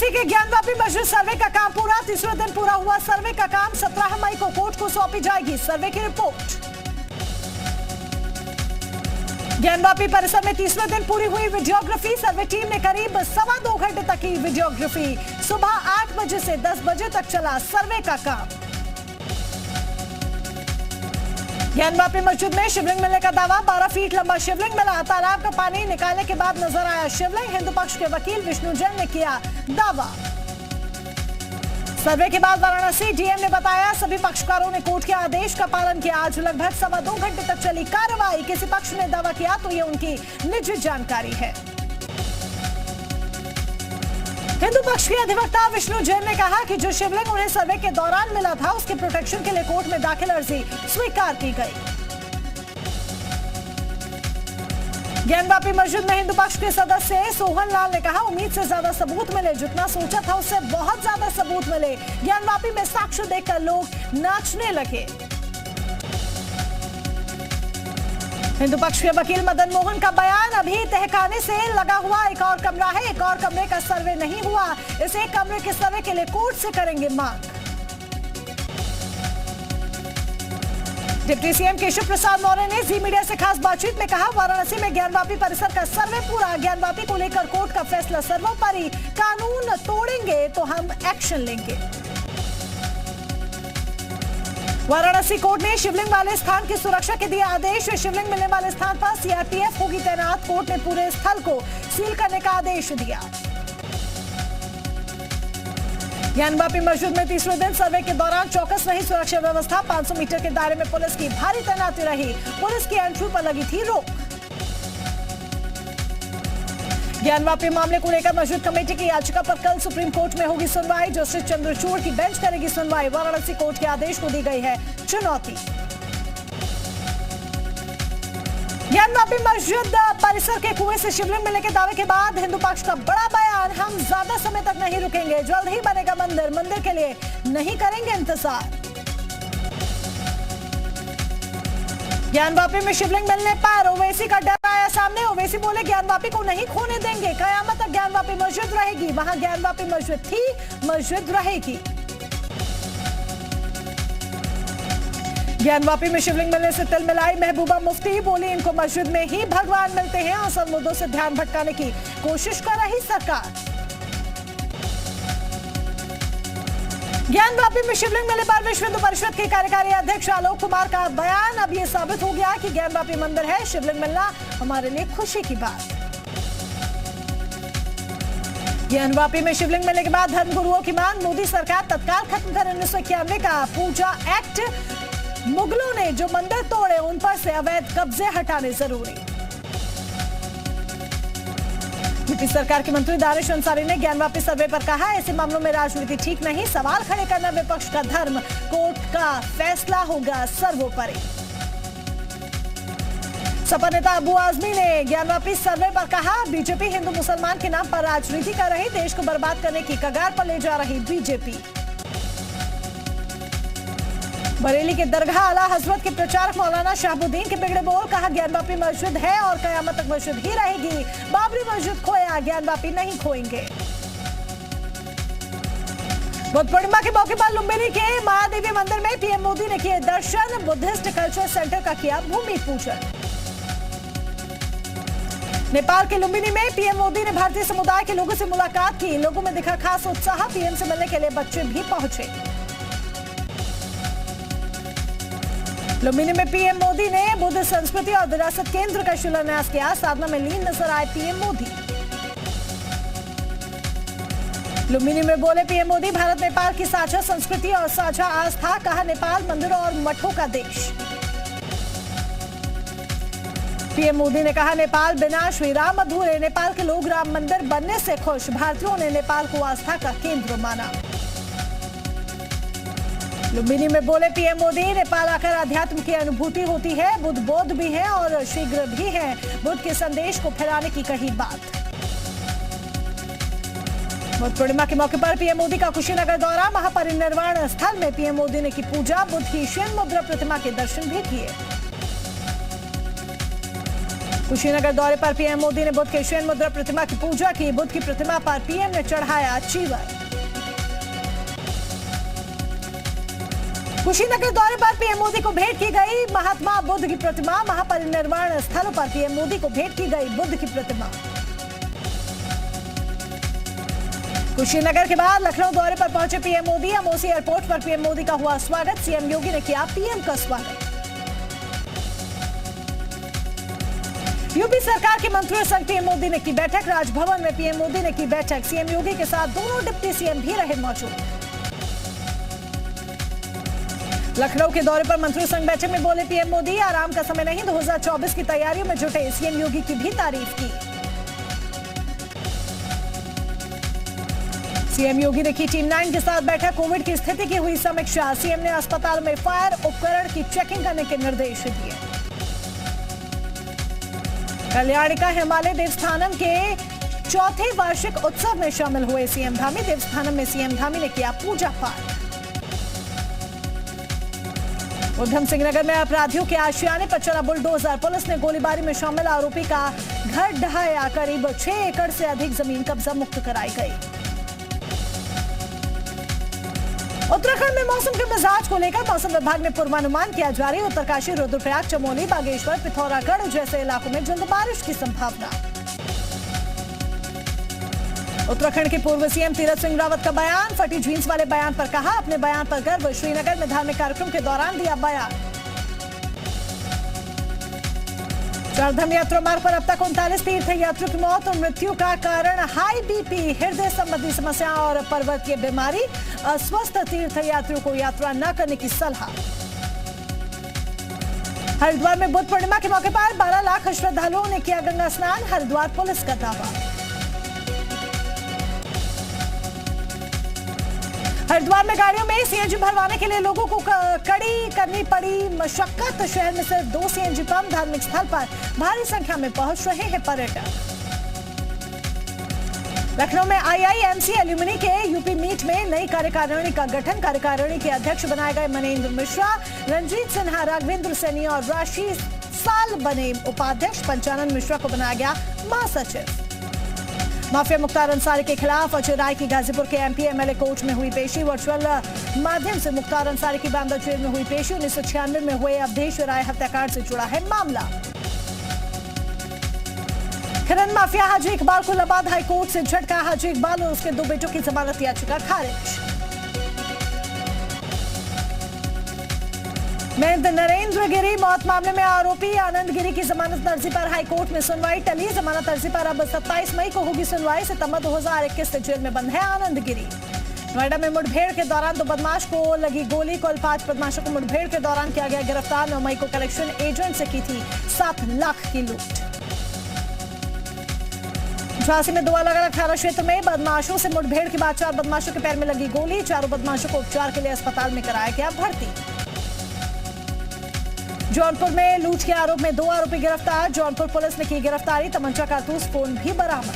वाराणसी के ज्ञानवापी मस्जिद सर्वे का काम पूरा, तीसरे दिन पूरा हुआ सर्वे का काम। 17 मई को कोर्ट को सौंपी जाएगी सर्वे की रिपोर्ट। ज्ञानवापी परिसर में तीसरे दिन पूरी हुई वीडियोग्राफी। सर्वे टीम ने करीब 2.25 घंटे तक की वीडियोग्राफी। सुबह 8 बजे से 10 बजे तक चला सर्वे का काम। ज्ञानवापी मस्जिद में शिवलिंग मिलने का दावा। 12 फीट लंबा शिवलिंग मिला। तालाब का पानी निकालने के बाद नजर आया शिवलिंग। हिंदू पक्ष के वकील विष्णु जैन ने किया दावा। सर्वे के बाद वाराणसी डीएम ने बताया सभी पक्षकारों ने कोर्ट के आदेश का पालन किया। आज लगभग 2.25 घंटे तक चली कार्रवाई। किसी पक्ष ने दावा किया तो ये उनकी निजी जानकारी है। हिंदू पक्ष के अधिवक्ता विष्णु जैन ने कहा कि जो शिवलिंग उन्हें सर्वे के दौरान मिला था उसके प्रोटेक्शन के लिए कोर्ट में दाखिल अर्जी स्वीकार की गई। ज्ञानवापी मस्जिद में हिंदू पक्ष के सदस्य सोहन लाल ने कहा उम्मीद से ज्यादा सबूत मिले। जितना सोचा था उससे बहुत ज्यादा सबूत मिले। ज्ञानवापी में साक्ष्य देखकर लोग नाचने लगे। हिंदू पक्ष के वकील मदन मोहन का बयान, अभी तहखाने से लगा हुआ एक और कमरा है, एक और कमरे का सर्वे नहीं हुआ। इस एक कमरे के सर्वे के लिए कोर्ट से करेंगे मांग। डिप्टी सीएम केशव प्रसाद मौर्य ने जी मीडिया से खास बातचीत में कहा वाराणसी में ज्ञानवापी परिसर का सर्वे पूरा। ज्ञानवापी को लेकर कोर्ट का फैसला सर्वोपरि। कानून तोड़ेंगे तो हम एक्शन लेंगे। वाराणसी कोर्ट ने शिवलिंग वाले स्थान की सुरक्षा के दिए आदेश। शिवलिंग मिलने वाले स्थान पर सीआरपीएफ होगी तैनात। कोर्ट ने पूरे स्थल को सील करने का आदेश दिया। ज्ञानवापी मस्जिद में तीसरे दिन सर्वे के दौरान चौकस रही सुरक्षा व्यवस्था। 500 मीटर के दायरे में पुलिस की भारी तैनाती रही। पुलिस की एंट्री पर लगी थी रोक। ज्ञानवापी मामले को लेकर मस्जिद कमेटी की याचिका पर कल सुप्रीम कोर्ट में होगी सुनवाई। जस्टिस चंद्रचूड़ की बेंच करेगी सुनवाई। वाराणसी कोर्ट के आदेश को दी गई है चुनौती। ज्ञानवापी मस्जिद परिसर के कुएं से शिवलिंग मिलने के दावे के बाद हिंदू पक्ष का बड़ा बयान, हम ज्यादा समय तक नहीं रुकेंगे। जल्द ही बनेगा मंदिर, मंदिर के लिए नहीं करेंगे इंतजार। ज्ञानवापी में शिवलिंग मिलने पर ओवैसी का डर आया सामने। ओवैसी बोले ज्ञानवापी को नहीं खोने देंगे। कयामत तक ज्ञानवापी मस्जिद रहेगी। वहां ज्ञानवापी मस्जिद थी, मस्जिद रहेगी। ज्ञानवापी में शिवलिंग मिलने से तिल मिलाई महबूबा मुफ्ती। बोली इनको मस्जिद में ही भगवान मिलते हैं। असल मुद्दों से ध्यान भटकाने की कोशिश कर रही सरकार। ज्ञानवापी में शिवलिंग मिलने पर विश्व हिंदू परिषद के कार्यकारी अध्यक्ष आलोक कुमार का बयान, अब ये साबित हो गया कि ज्ञानवापी मंदिर है। शिवलिंग मिलना हमारे लिए खुशी की बात। ज्ञानवापी में शिवलिंग मिलने के बाद धर्मगुरुओं की मांग, मोदी सरकार तत्काल खत्म करे 1991 का पूजा एक्ट। मुगलों ने जो मंदिर तोड़े उन पर से अवैध कब्जे हटाने जरूरी। यूपी सरकार के मंत्री दानिश अंसारी ने ज्ञानवापी सर्वे पर कहा ऐसे मामलों में राजनीति ठीक नहीं। सवाल खड़े करना विपक्ष का धर्म। कोर्ट का फैसला होगा सर्वोपरि। सपा नेता अबू आजमी ने ज्ञानवापी सर्वे पर कहा बीजेपी हिंदू मुसलमान के नाम पर राजनीति कर रही, देश को बर्बाद करने की कगार पर ले जा रही बीजेपी। बरेली के दरगाह आला हजरत के प्रचारक मौलाना शहाबुद्दीन के बिगड़े बोल, कहा ज्ञानवापी मस्जिद है और कयामत तक मस्जिद ही रहेगी। बाबरी मस्जिद खोया, ज्ञानवापी नहीं खोएंगे। बुद्ध पूर्णिमा के मौके पर लुम्बिनी के महादेवी मंदिर में पीएम मोदी ने किए दर्शन। बुद्धिस्ट कल्चर सेंटर का किया भूमि पूजन। नेपाल के लुम्बिनी में पीएम मोदी ने भारतीय समुदाय के लोगों से मुलाकात की। लोगों में दिखा खास उत्साह। पीएम से मिलने के लिए बच्चे भी पहुंचे। लुम्बिनी में पीएम मोदी ने बुद्ध संस्कृति और विरासत केंद्र का शिलान्यास किया। साधना में लीन नजर आए पीएम मोदी। लुम्बिनी में बोले पीएम मोदी, भारत नेपाल की साझा संस्कृति और साझा आस्था। कहा नेपाल मंदिरों और मठों का देश। पीएम मोदी ने कहा नेपाल बिना श्री राम अधूरे। नेपाल के लोग राम मंदिर बनने से खुश। भारतीयों ने नेपाल को आस्था का केंद्र माना। लुम्बिनी में बोले पीएम मोदी, नेपाल आकर अध्यात्म की अनुभूति होती है। बुद्ध बौद्ध भी है और शीघ्र भी है। बुद्ध के संदेश को फैलाने की कही बात। बुद्ध पूर्णिमा के मौके पर पीएम मोदी का कुशीनगर दौरा। महापरिनिर्वाण स्थल में पीएम मोदी ने की पूजा। बुद्ध की स्वयं मुद्रा प्रतिमा के दर्शन भी किए। कुशीनगर दौरे पर पीएम मोदी ने बुद्ध के शयन मुद्रा प्रतिमा की पूजा की। बुद्ध की प्रतिमा पर पीएम ने चढ़ाया चीवर। कुशीनगर दौरे पर पीएम मोदी को भेंट की गई महात्मा बुद्ध की प्रतिमा। महापरिनिर्वाण स्थलों पर पीएम मोदी को भेंट की गई बुद्ध की प्रतिमा। कुशीनगर के बाद लखनऊ दौरे पर पहुंचे पीएम मोदी। अमोसी एयरपोर्ट पर पीएम मोदी का हुआ स्वागत। सीएम योगी ने किया पीएम का स्वागत। यूपी सरकार के मंत्रियों संग पीएम मोदी ने की बैठक। राजभवन में पीएम मोदी ने की बैठक। सीएम योगी के साथ दोनों डिप्टी सीएम भी रहे मौजूद। लखनऊ के दौरे पर मंत्रियों संग बैठक में बोले पीएम मोदी, आराम का समय नहीं, 2024 की तैयारियों में जुटे। सीएम योगी की भी तारीफ की। सीएम योगी ने की टीम 9 के साथ बैठक। कोविड की स्थिति की हुई समीक्षा। सीएम ने अस्पताल में फायर उपकरण की चेकिंग करने के निर्देश दिए। कल्याणिका हिमालय देवस्थानम के चौथे वार्षिक उत्सव में शामिल हुए सीएम धामी। देवस्थानम में सीएम धामी ने किया पूजा पाठ। उधम सिंह नगर में अपराधियों के आशियाने पर चला बुलडोजर। पुलिस ने गोलीबारी में शामिल आरोपी का घर ढहाया। करीब 6 एकड़ से अधिक जमीन कब्जा मुक्त कराई गई। उत्तराखंड में मौसम के मिजाज को लेकर मौसम विभाग ने पूर्वानुमान किया जारी। उत्तरकाशी, रुद्रप्रयाग, चमोली, बागेश्वर, पिथौरागढ़ जैसे इलाकों में जल्द बारिश की संभावना। उत्तराखंड के पूर्व सीएम तीरथ सिंह रावत का बयान। फटी जींस वाले बयान पर कहा, अपने बयान पर गर्व। श्रीनगर में धार्मिक कार्यक्रम के दौरान दिया बयान। चारधाम यात्रा मार्ग पर अब तक 39 तीर्थ यात्रियों की मौत और मृत्यु का कारण हाई बीपी, हृदय संबंधी समस्या और पर्वतीय बीमारी। अस्वस्थ तीर्थ यात्रियों को यात्रा न करने की सलाह। हरिद्वार में बुद्ध पूर्णिमा के मौके पर 12 लाख श्रद्धालुओं ने किया गंगा स्नान। हरिद्वार पुलिस का दावा। हरिद्वार में गाड़ियों में सीएनजी भरवाने के लिए लोगों को कड़ी करनी पड़ी मशक्कत। शहर में सिर्फ 2 सीएनजी पंप। धार्मिक स्थल पर भारी संख्या में पहुंच रहे हैं पर्यटक। लखनऊ में आईआईएमसी एल्यूमिनी के यूपी मीट में नई कार्यकारिणी का गठन। कार्यकारिणी के अध्यक्ष बनाए गए मनेंद्र मिश्रा, रंजीत सिन्हा, राघवेंद्र सैनी और राशि साल बने उपाध्यक्ष। पंचानन मिश्रा को बनाया गया महासचिव। माफिया मुख्तार अंसारी के खिलाफ अजय राय की गाजीपुर के एमपी एमएलए कोर्ट में हुई पेशी। वर्चुअल माध्यम से मुख्तार अंसारी की बांदा जेल में हुई पेशी। 1996 में हुए अवधेश राय हत्याकांड से जुड़ा है मामला। खनन माफिया हाजी इकबाल को इलाहाबाद हाईकोर्ट से झटका। हाजी इकबाल और उसके 2 बेटों की जमानत याचिका खारिज। नरेंद्र गिरी मौत मामले में आरोपी आनंद गिरी की जमानत अर्जी पर हाईकोर्ट में सुनवाई टली। जमानत अर्जी पर अब 27 मई को होगी सुनवाई। सितंबर 2021 से जेल में बंद है आनंद गिरी। नोएडा में मुठभेड़ के दौरान 2 बदमाश को लगी गोली। कुल 5 बदमाशों को मुठभेड़ के दौरान किया गया गिरफ्तार। 9 मई को कलेक्शन एजेंट से की थी 7 लाख की लूट। झांसी में 2 अलग-अलग थाना क्षेत्र में बदमाशों से मुठभेड़ के बाद 4 बदमाशों के पैर में लगी गोली। 4 बदमाशों को उपचार के लिए अस्पताल में कराया गया भर्ती। जौनपुर में लूट के आरोप में 2 आरोपी गिरफ्तार। जौनपुर पुलिस ने की गिरफ्तारी। तमंचा, कारतूस, फोन भी बरामद।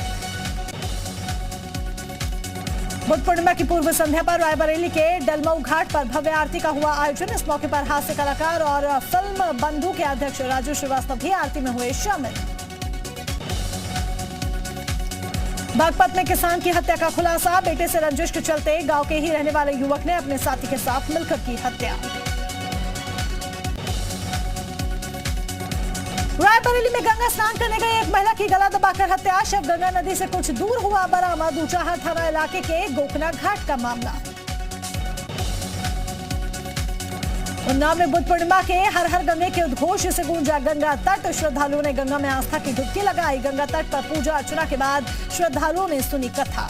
बुद्ध पूर्णिमा की पूर्व संध्या पर रायबरेली के डलमऊ घाट पर भव्य आरती का हुआ आयोजन। इस मौके पर हास्य कलाकार और फिल्म बंधु के अध्यक्ष राजू श्रीवास्तव भी आरती में हुए शामिल। बागपत में किसान की हत्या का खुलासा। बेटे से रंजिश के चलते गांव के ही रहने वाले युवक ने अपने साथी के साथ मिलकर की हत्या। रायबरेली में गंगा स्नान करने गई एक महिला की गला दबाकर हत्या। शव गंगा नदी से कुछ दूर हुआ बरामद। ऊंचाहार थाना इलाके के गोकना घाट का मामला। उन्नाव में बुद्ध पूर्णिमा के हर हर गंगे के उद्घोष से गूंजा गंगा तट। श्रद्धालुओं ने गंगा में आस्था की डुबकी लगाई। गंगा तट पर पूजा अर्चना के बाद श्रद्धालुओं ने सुनी कथा।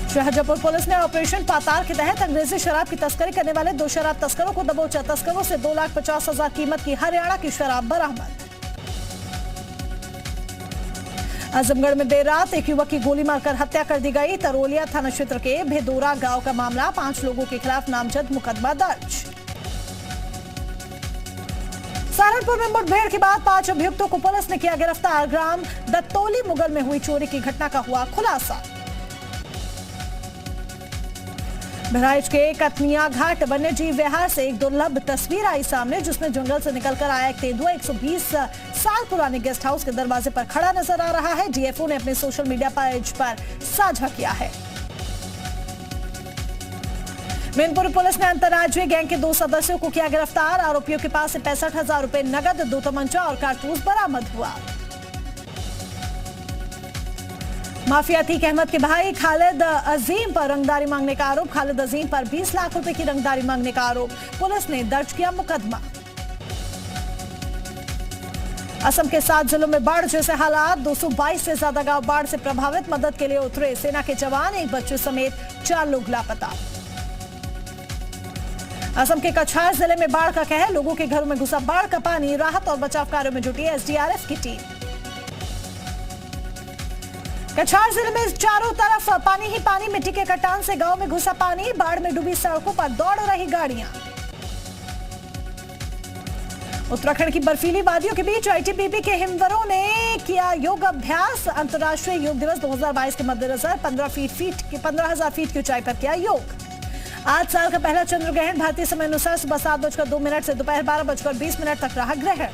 शाहजहांपुर पुलिस ने ऑपरेशन पाताल के तहत अंग्रेजी शराब की तस्करी करने वाले 2 शराब तस्करों को दबोचा। तस्करों से 2,50,000 कीमत की हरियाणा की शराब बरामद। आजमगढ़ में देर रात एक युवक की गोली मारकर हत्या कर दी गई। तरोलिया थाना क्षेत्र के भेदोरा गांव का मामला। 5 लोगों के खिलाफ नामजद मुकदमा दर्ज। सहारनपुर में मुठभेड़ के बाद 5 अभियुक्तों को पुलिस ने किया गिरफ्तार। ग्राम दत्तोली मुगल में हुई चोरी की घटना का हुआ खुलासा। बहराइच के कतनिया घाट वन्यजीव विहार से एक दुर्लभ तस्वीर आई सामने, जिसमें जंगल से निकलकर आया एक तेंदुआ 120 साल पुराने गेस्ट हाउस के दरवाजे पर खड़ा नजर आ रहा है। डीएफओ ने अपने सोशल मीडिया पेज पर साझा किया है। मैनपुरी पुलिस ने अंतर्राज्यीय गैंग के 2 सदस्यों को किया गिरफ्तार। आरोपियों के पास से 65,000 रुपए नगद, 2 तमंचा और कारतूस बरामद हुआ। माफिया अतीक अहमद के भाई खालिद अजीम पर रंगदारी मांगने का आरोप। खालिद अजीम पर 20 लाख रुपए की रंगदारी मांगने का आरोप। पुलिस ने दर्ज किया मुकदमा। असम के 7 जिलों में बाढ़ जैसे हालात, 222 से ज्यादा गांव बाढ़ से प्रभावित। मदद के लिए उतरे सेना के जवान, एक बच्चे समेत 4 लोग लापता। असम के कछार जिले में बाढ़ का कहर, लोगों के घरों में घुसा बाढ़ का पानी। राहत और बचाव कार्यों में जुटी एसडीआरएफ की टीम। कछार जिले में चारों तरफ पानी ही पानी, मिट्टी के कटान से गांव में घुसा पानी। बाढ़ में डूबी सड़कों पर दौड़ रही गाड़ियां। उत्तराखंड की बर्फीली वादियों के बीच आईटीबीपी के हिमवरों ने किया योग अभ्यास। अंतर्राष्ट्रीय योग दिवस 2022 के मद्देनजर 15,000 फीट की ऊंचाई पर किया योग। आज साल का पहला चंद्र ग्रहण भारतीय समय अनुसार सुबह 7:02 से दोपहर 12:20 तक रहा ग्रहण।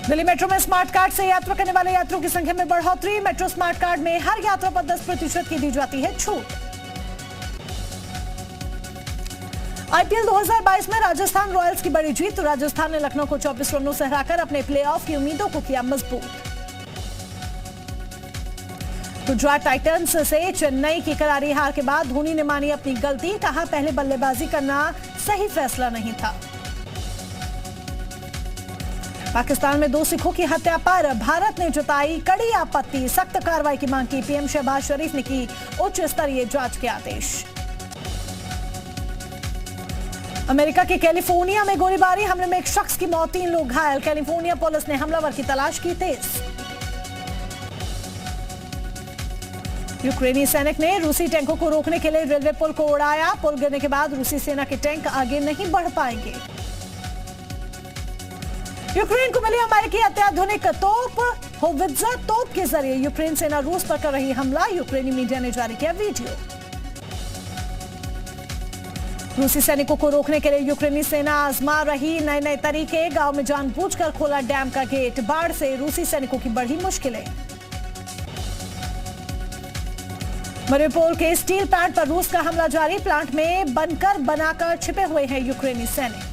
दिल्ली मेट्रो में स्मार्ट कार्ड से यात्रा करने वाले यात्रियों की संख्या में बढ़ोतरी। मेट्रो स्मार्ट कार्ड में हर यात्रा पर 10% की दी जाती है छूट। आईपीएल 2022 में राजस्थान रॉयल्स की बड़ी जीत। राजस्थान ने लखनऊ को 24 रनों से हराकर अपने प्लेऑफ की उम्मीदों को किया मजबूत। गुजरात टाइटंस से चेन्नई की करारी हार के बाद धोनी ने मानी अपनी गलती। कहा, पहले बल्लेबाजी करना सही फैसला नहीं था। पाकिस्तान में 2 सिखों की हत्या पर भारत ने जताई कड़ी आपत्ति। सख्त कार्रवाई की मांग की। पीएम शहबाज शरीफ ने की उच्च स्तरीय जांच के आदेश। अमेरिका के कैलिफोर्निया में गोलीबारी, हमले में एक शख्स की मौत, 3 लोग घायल। कैलिफोर्निया पुलिस ने हमलावर की तलाश की तेज। यूक्रेनी सैनिक ने रूसी टैंकों को रोकने के लिए रेलवे पुल को उड़ाया। पुल गिरने के बाद रूसी सेना के टैंक आगे नहीं बढ़ पाएंगे। यूक्रेन को मिली अमेरिकी अत्याधुनिक तोप। होवित्जर तोप के जरिए यूक्रेन सेना रूस पर कर रही हमला। यूक्रेनी मीडिया ने जारी किया वीडियो। रूसी सैनिकों को रोकने के लिए यूक्रेनी सेना आजमा रही नए तरीके। गांव में जानबूझकर खोला डैम का गेट। बाढ़ से रूसी सैनिकों की बढ़ी मुश्किलें। मरियुपोल के स्टील प्लांट पर रूस का हमला जारी। प्लांट में बनकर बनाकर छिपे हुए हैं यूक्रेनी सैनिक।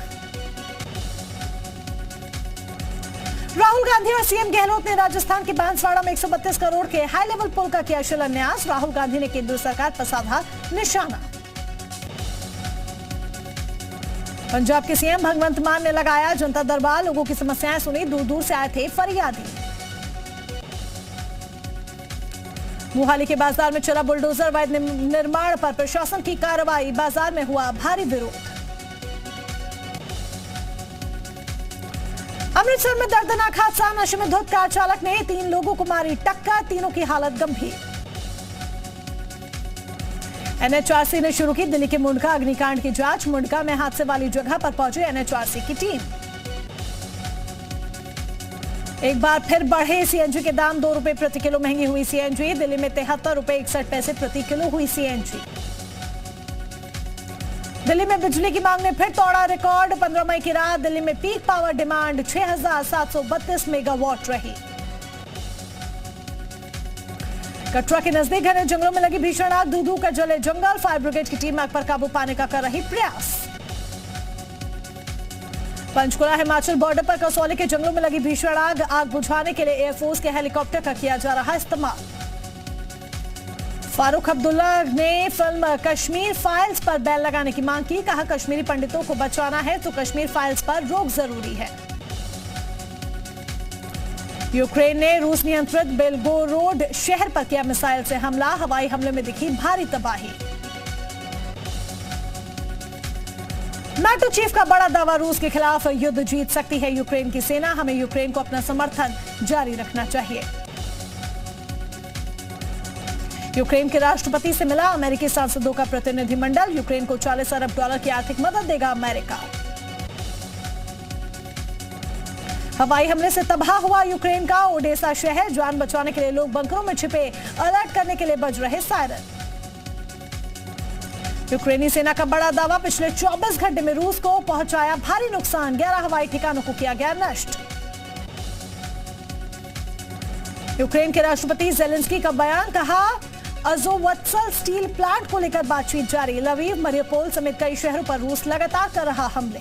राहुल गांधी और सीएम गहलोत ने राजस्थान के बांसवाड़ा में 132 करोड़ के हाई लेवल पुल का किया शिलान्यास। राहुल गांधी ने केंद्र सरकार पर साधा निशाना। पंजाब के सीएम भगवंत मान ने लगाया जनता दरबार। लोगों की समस्याएं सुनी, दूर दूर से आए थे फरियादी। मोहाली के बाजार में चला बुलडोजर। अवैध निर्माण पर प्रशासन की कार्रवाई। बाजार में हुआ भारी विरोध। अमृतसर में दर्दनाक हादसा। नशे में धुत कार चालक ने 3 लोगों को मारी टक्कर। तीनों की हालत गंभीर। एनएचआरसी ने शुरू की दिल्ली के मुंडका अग्निकांड की जांच। मुंडका में हादसे वाली जगह पर पहुंची एनएचआरसी की टीम। एक बार फिर बढ़े सीएनजी के दाम। 2 रुपए प्रति किलो महंगी हुई सीएनजी। दिल्ली में 73 रुपए 61 पैसे प्रति किलो हुई सीएनजी। दिल्ली में बिजली की मांग ने फिर तोड़ा रिकॉर्ड। 15 मई की रात दिल्ली में पीक पावर डिमांड 6,732 मेगावाट रही। कटरा के नजदीक घने जंगलों में लगी भीषण आग। धू कर जले जंगल। फायर ब्रिगेड की टीम आग पर काबू पाने का कर रही प्रयास। पंचकुला हिमाचल बॉर्डर पर कसौली के जंगलों में लगी भीषण आग। आग बुझाने के लिए एयरफोर्स के हेलीकॉप्टर का किया जा रहा इस्तेमाल। फारूक अब्दुल्ला ने फिल्म कश्मीर फाइल्स पर बैन लगाने की मांग की। कहा, कश्मीरी पंडितों को बचाना है तो कश्मीर फाइल्स पर रोक जरूरी है। यूक्रेन ने रूस नियंत्रित बेलगोरोड शहर पर किया मिसाइल से हमला। हवाई हमले में दिखी भारी तबाही। नाटो चीफ का बड़ा दावा। रूस के खिलाफ युद्ध जीत सकती है यूक्रेन की सेना। हमें यूक्रेन को अपना समर्थन जारी रखना चाहिए। यूक्रेन के राष्ट्रपति से मिला अमेरिकी सांसदों का प्रतिनिधिमंडल। यूक्रेन को $40 अरब की आर्थिक मदद देगा अमेरिका। हवाई हमले से तबाह हुआ यूक्रेन का ओडेसा शहर। जान बचाने के लिए लोग बंकरों में छिपे। अलर्ट करने के लिए बज रहे सायरन। यूक्रेनी सेना का बड़ा दावा, पिछले 24 घंटे में रूस को पहुंचाया भारी नुकसान, 11 हवाई ठिकानों को किया गया नष्ट। यूक्रेन के राष्ट्रपति जेलेंस्की का बयान, कहा अज़ोवत्सल स्टील प्लांट को लेकर बातचीत जारी, लवीव, मरियुपोल समेत कई शहरों पर रूस लगातार कर रहा हमले।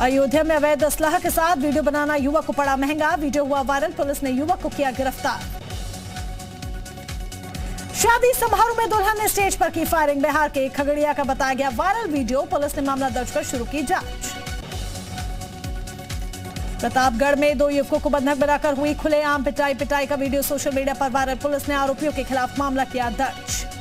अयोध्या में अवैध असलहा के साथ वीडियो बनाना युवक को पड़ा महंगा, वीडियो हुआ वायरल, पुलिस ने युवक को किया गिरफ्तार। शादी समारोह में दुल्हन ने स्टेज पर की फायरिंग, बिहार के खगड़िया का बताया गया वायरल वीडियो, पुलिस ने मामला दर्ज कर शुरू की जांच। प्रतापगढ़ में 2 युवकों को बंधक बनाकर हुई खुलेआम पिटाई का वीडियो सोशल मीडिया पर वायरल, पुलिस ने आरोपियों के खिलाफ मामला किया दर्ज।